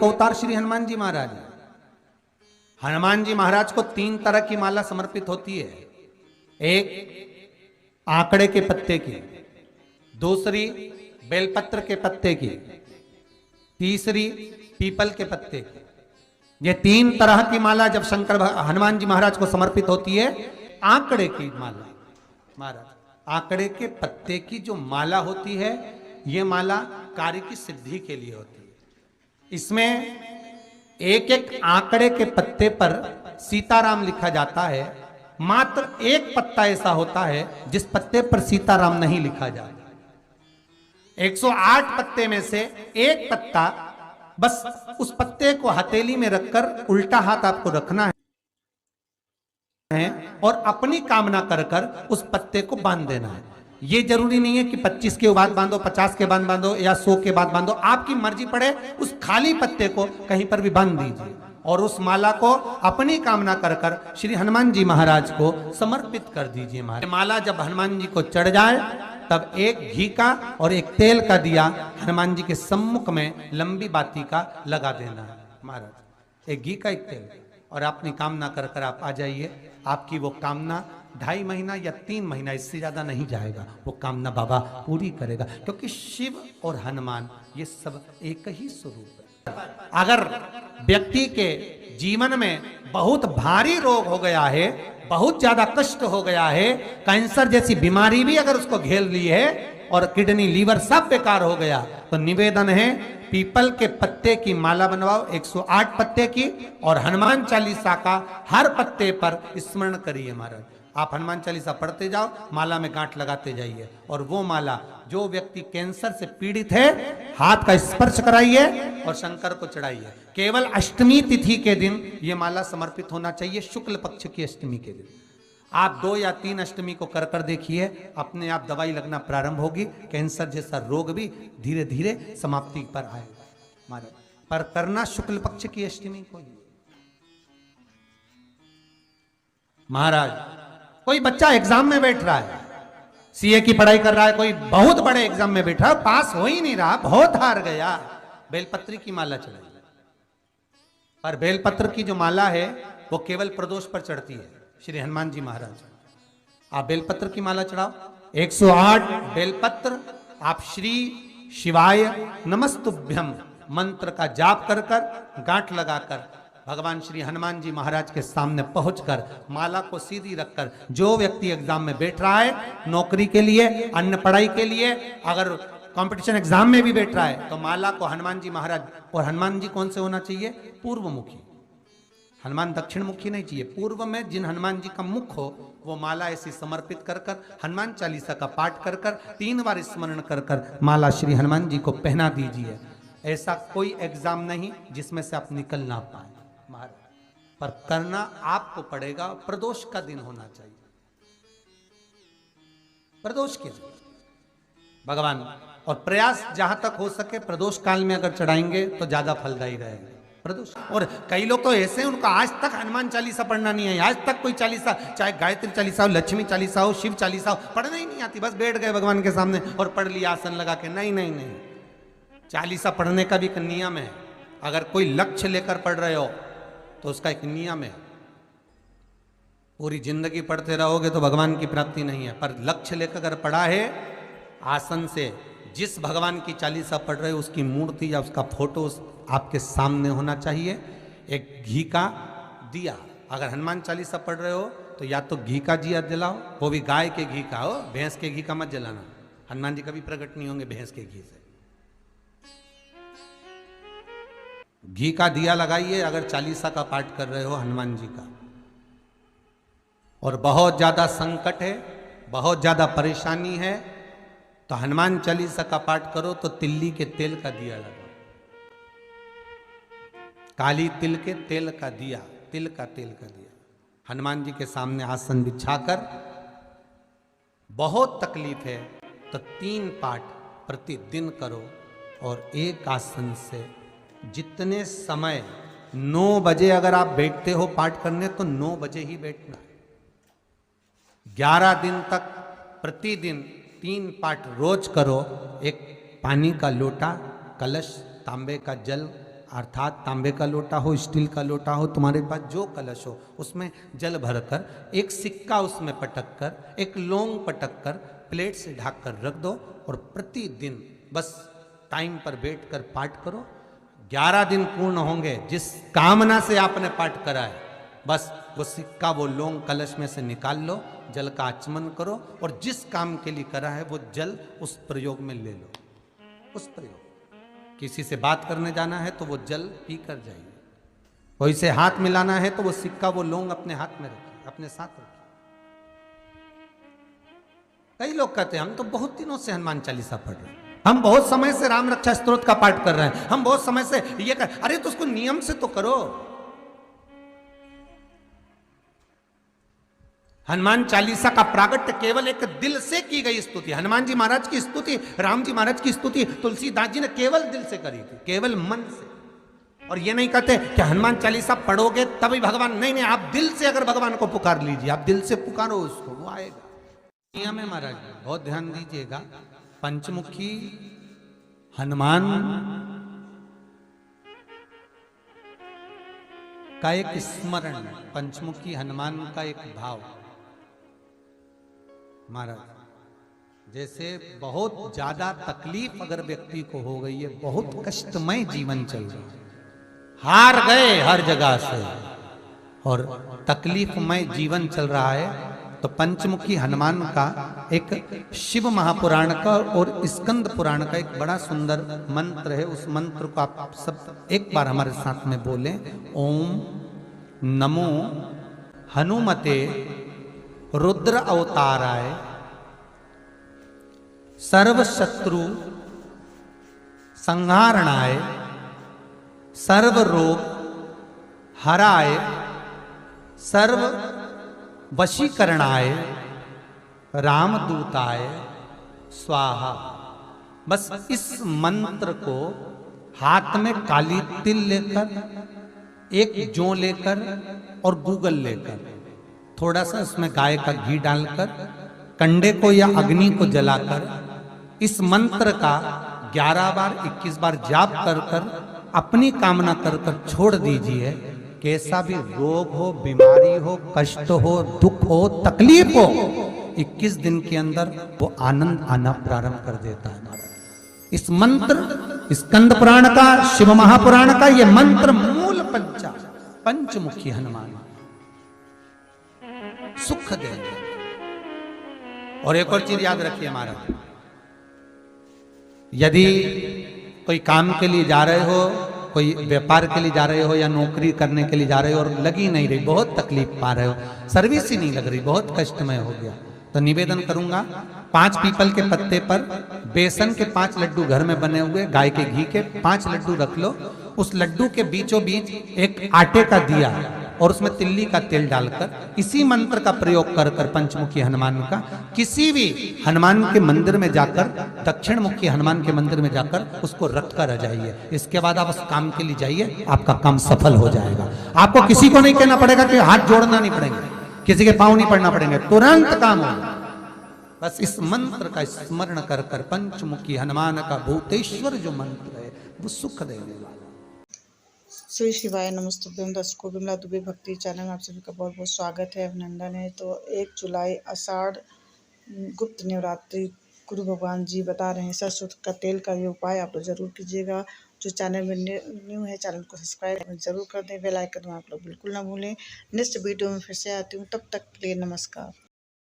अवतार श्री हनुमान जी महाराज है। हनुमान जी महाराज को 3 तरह की माला समर्पित होती है। एक आंकड़े के पत्ते की, दूसरी बेलपत्र के पत्ते की, तीसरी पीपल के पत्ते की। ये 3 तरह की माला जब हनुमान जी महाराज को समर्पित होती है। आंकड़े की माला महाराज, आंकड़े के पत्ते की जो माला होती है, ये माला कार्य की सिद्धि के लिए होती है। इसमें एक एक आंकड़े के पत्ते पर सीताराम लिखा जाता है। मात्र एक पत्ता ऐसा होता है जिस पत्ते पर सीताराम नहीं लिखा जाता। 108 पत्ते में से एक पत्ता, बस उस पत्ते को हथेली में रखकर उल्टा हाथ आपको रखना है और अपनी कामना कर कर उस पत्ते को बांध देना है। ये जरूरी नहीं है कि 25 के बाद बांधो, 50 के बाद बांधो या 100 के बाद बांधो, आपकी मर्जी पड़े। उस खाली पत्ते को कहीं पर भी बांध दीजिए और उस माला को अपनी कामना कर कर श्री हनुमान जी महाराज को समर्पित कर दीजिए। माला जब हनुमान जी को चढ़ जाए तब एक घी का और एक तेल का दिया हनुमान जी के सम्मुख में लंबी बाती का लगा देना है महाराज। एक घी का, एक तेल, और अपनी कामना कर कर आप आ जाइए। आपकी वो कामना 2.5 महीना या 3 महीना, इससे ज्यादा नहीं जाएगा, वो कामना बाबा पूरी करेगा। क्योंकि शिव और हनुमान ये सब एक ही स्वरूप है। अगर व्यक्ति के जीवन में बहुत भारी रोग हो गया है, बहुत ज्यादा कष्ट हो गया है, कैंसर जैसी बीमारी भी अगर उसको घेर ली है और किडनी लीवर सब बेकार हो गया, तो निवेदन है पीपल के पत्ते की माला बनवाओ, 108 पत्ते की, और हनुमान चालीसा का हर पत्ते पर स्मरण करिए महाराज। आप हनुमान चालीसा पढ़ते जाओ, माला में गांठ लगाते जाइए, और वो माला जो व्यक्ति कैंसर से पीड़ित है हाथ का स्पर्श कराइए और शंकर को चढ़ाइए। केवल अष्टमी तिथि के दिन ये माला समर्पित होना चाहिए, शुक्ल पक्ष की अष्टमी के दिन। आप 2 या 3 अष्टमी को कर कर देखिए, अपने आप दवाई लगना प्रारंभ होगी। कैंसर जैसा रोग भी धीरे धीरे समाप्ति पर आएगा महाराज। पर करना शुक्ल पक्ष की अष्टमी को ही महाराज। कोई बच्चा एग्जाम में बैठ रहा है, सीए की पढ़ाई कर रहा है, कोई बहुत बड़े एग्जाम में बैठा, पास हो ही नहीं रहा, बहुत हार गया, बेलपत्र की माला चढ़ाई। पर बेलपत्र की जो माला है वो केवल प्रदोष पर चढ़ती है श्री हनुमान जी महाराज। आप बेलपत्र की माला चढ़ाओ, 108 बेलपत्र आप श्री शिवाय नमस्तुभ्यम मंत्र का जाप कर कर गांठ लगाकर भगवान श्री हनुमान जी महाराज के सामने पहुंचकर माला को सीधी रखकर, जो व्यक्ति एग्जाम में बैठ रहा है, नौकरी के लिए, अन्य पढ़ाई के लिए, अगर कंपटीशन एग्जाम में भी बैठ रहा है, तो माला को हनुमान जी महाराज, और हनुमान जी कौन से होना चाहिए? पूर्वमुखी। हनुमान दक्षिण मुखी नहीं चाहिए, पूर्व में जिन हनुमान जी का मुख हो वो माला ऐसी समर्पित कर कर हनुमान चालीसा का पाठ कर कर 3 बार स्मरण कर कर माला श्री हनुमान जी को पहना दीजिए। ऐसा कोई एग्जाम नहीं जिसमें से आप निकल ना पाए महाराज, पर करना आपको पड़ेगा। प्रदोष का दिन होना चाहिए, प्रदोष के दिन भगवान, और प्रयास जहां तक हो सके प्रदोष काल में अगर चढ़ाएंगे तो ज्यादा फलदायी रहेगा प्रदोष। और कई लोग तो ऐसे हैं, उनका आज तक हनुमान चालीसा पढ़ना नहीं है, आज तक कोई चालीसा, चाहे गायत्री चालीसा हो, लक्ष्मी चालीसा हो, शिव चालीसा हो, पढ़ना ही नहीं आती, बस बैठ गए भगवान के सामने और पढ़ लिया आसन लगा के। नहीं नहीं नहीं, चालीसा पढ़ने का भी एक नियम है। अगर कोई लक्ष्य लेकर पढ़ रहे हो तो उसका एक नियम है। पूरी जिंदगी पढ़ते रहोगे तो भगवान की प्राप्ति नहीं है, पर लक्ष्य लेकर अगर पढ़ा है, आसन से जिस भगवान की चालीसा पढ़ रहे हो उसकी मूर्ति या उसका फोटो आपके सामने होना चाहिए। एक घी का दिया, अगर हनुमान चालीसा पढ़ रहे हो तो या तो घी का दिया जलाओ, वो भी गाय के घी का हो, भैंस के घी का मत जलाना। हनुमान जी कभी प्रकट नहीं होंगे भैंस के घी से। घी का दिया लगाइए अगर चालीसा का पाठ कर रहे हो हनुमान जी का। और बहुत ज्यादा संकट है, बहुत ज्यादा परेशानी है, तो हनुमान चालीसा का पाठ करो तो तिल्ली के तेल का दिया लगाओ, काली तिल के तेल का दिया, तिल का तेल का दिया हनुमान जी के सामने आसन बिछाकर। बहुत तकलीफ है तो 3 पाठ प्रतिदिन करो, और एक आसन से जितने समय 9 बजे अगर आप बैठते हो पाठ करने तो 9 बजे ही बैठना। 11 दिन तक प्रतिदिन 3 पाठ रोज करो। एक पानी का लोटा, कलश, तांबे का जल अर्थात तांबे का लोटा हो, स्टील का लोटा हो, तुम्हारे पास जो कलश हो, उसमें जल भरकर एक सिक्का उसमें पटक कर, एक लौंग पटक कर प्लेट से ढक कर रख दो और प्रतिदिन बस टाइम पर बैठ कर पाठ करो। 11 दिन पूर्ण होंगे, जिस कामना से आपने पाठ करा है, बस वो सिक्का वो लौंग कलश में से निकाल लो, जल का आचमन करो और जिस काम के लिए करा है वो जल उस प्रयोग में ले लो। उस प्रयोग, किसी से बात करने जाना है तो वो जल पी कर जाइए, कोई से हाथ मिलाना है तो वो सिक्का वो लौंग अपने हाथ में रखिए, अपने साथ रखिए। कई लोग कहते हैं हम तो बहुत दिनों से हनुमान चालीसा पढ़ रहे हैं, हम बहुत समय से राम रक्षा स्तोत्र का पाठ कर रहे हैं, हम बहुत समय से ये कर, अरे तो उसको नियम से तो करो। हनुमान चालीसा का प्रागट्य केवल एक दिल से की गई स्तुति, हनुमान जी महाराज की स्तुति, राम जी महाराज की स्तुति तुलसीदास जी ने केवल दिल से करी थी, केवल मन से। और ये नहीं कहते कि हनुमान चालीसा पढ़ोगे तभी भगवान, नहीं नहीं, आप दिल से अगर भगवान को पुकार लीजिए, आप दिल से पुकारो उसको, वो आएगा। नियम है महाराज, बहुत ध्यान दीजिएगा। पंचमुखी हनुमान का एक स्मरण, पंचमुखी हनुमान का एक भाव। महाराज जैसे बहुत ज्यादा तकलीफ अगर व्यक्ति को हो गई है, बहुत कष्टमय जीवन चल रहा है, हार गए हर जगह से और तकलीफमय जीवन चल रहा है, तो पंचमुखी हनुमान का एक शिव महापुराण का और स्कंद पुराण का एक बड़ा सुंदर मंत्र है। उस मंत्र को आप सब एक बार हमारे साथ में बोलें। ओम नमो हनुमते रुद्र अवताराय सर्व शत्रु संहारणाय सर्व रोग हराय सर्व वशीकरणाय रामदूताय स्वाहा। बस इस मंत्र को हाथ में काली तिल लेकर, एक जौ लेकर और गूगल लेकर, थोड़ा सा उसमें गाय का घी डालकर, कंडे को या अग्नि को जलाकर इस मंत्र का 11 बार 21 बार जाप कर कर अपनी कामना कर कर छोड़ दीजिए। कैसा भी रोग हो, बीमारी हो, कष्ट हो, दुख हो, तकलीफ हो, 21 दिन के अंदर वो आनंद आना प्रारंभ कर देता है। इस मंत्र, स्कंद पुराण का, शिव महापुराण का ये मंत्र मूल पंचमुखी हनुमान सुख देंगे। और एक और चीज याद रखिए महाराज, यदि कोई काम के लिए जा रहे हो, कोई व्यापार के लिए जा रहे हो या नौकरी करने के लिए जा रहे हो और लगी नहीं रही, बहुत तकलीफ पा रहे हो, सर्विस ही नहीं लग रही, बहुत कष्टमय हो गया, तो निवेदन करूंगा 5 पीपल के पत्ते पर बेसन के 5 लड्डू घर में बने हुए, गाय के घी के 5 लड्डू रख लो, उस लड्डू के बीचों बीच एक आटे का दिया और उसमें तिल्ली का तेल डालकर इसी मंत्र का प्रयोग कर कर पंचमुखी हनुमान का किसी भी हनुमान के मंदिर में जाकर, दक्षिण मुखी हनुमान के मंदिर में जाकर उसको रख कर आ जाइए। इसके बाद आप उस काम के लिए जाइए, आपका काम सफल हो जाएगा। आपको किसी को नहीं कहना पड़ेगा कि हाथ जोड़ना नहीं पड़ेंगे, किसी के पांव नहीं पड़ना पड़ेंगे, तुरंत काम होगा। बस इस मंत्र का स्मरण कर कर पंचमुखी हनुमान का भूतेश्वर जो मंत्र है वो सुख देने वाला। श्री शिवाय नमस्तुभ्यम। दर्शकों, विमला दुबे भक्ति चैनल में आप सभी का बहुत बहुत स्वागत है, अभिनंदन है। तो 1 जुलाई आषाढ़ गुप्त नवरात्रि गुरु भगवान जी बता रहे हैं, सरसों का तेल का ये उपाय आप लोग जरूर कीजिएगा। जो चैनल में न्यू है, चैनल को सब्सक्राइब जरूर कर दें, बेल आइकन आप लोग बिल्कुल ना भूलें। नेक्स्ट वीडियो में फिर से आती हूँ, तब तक के लिए नमस्कार।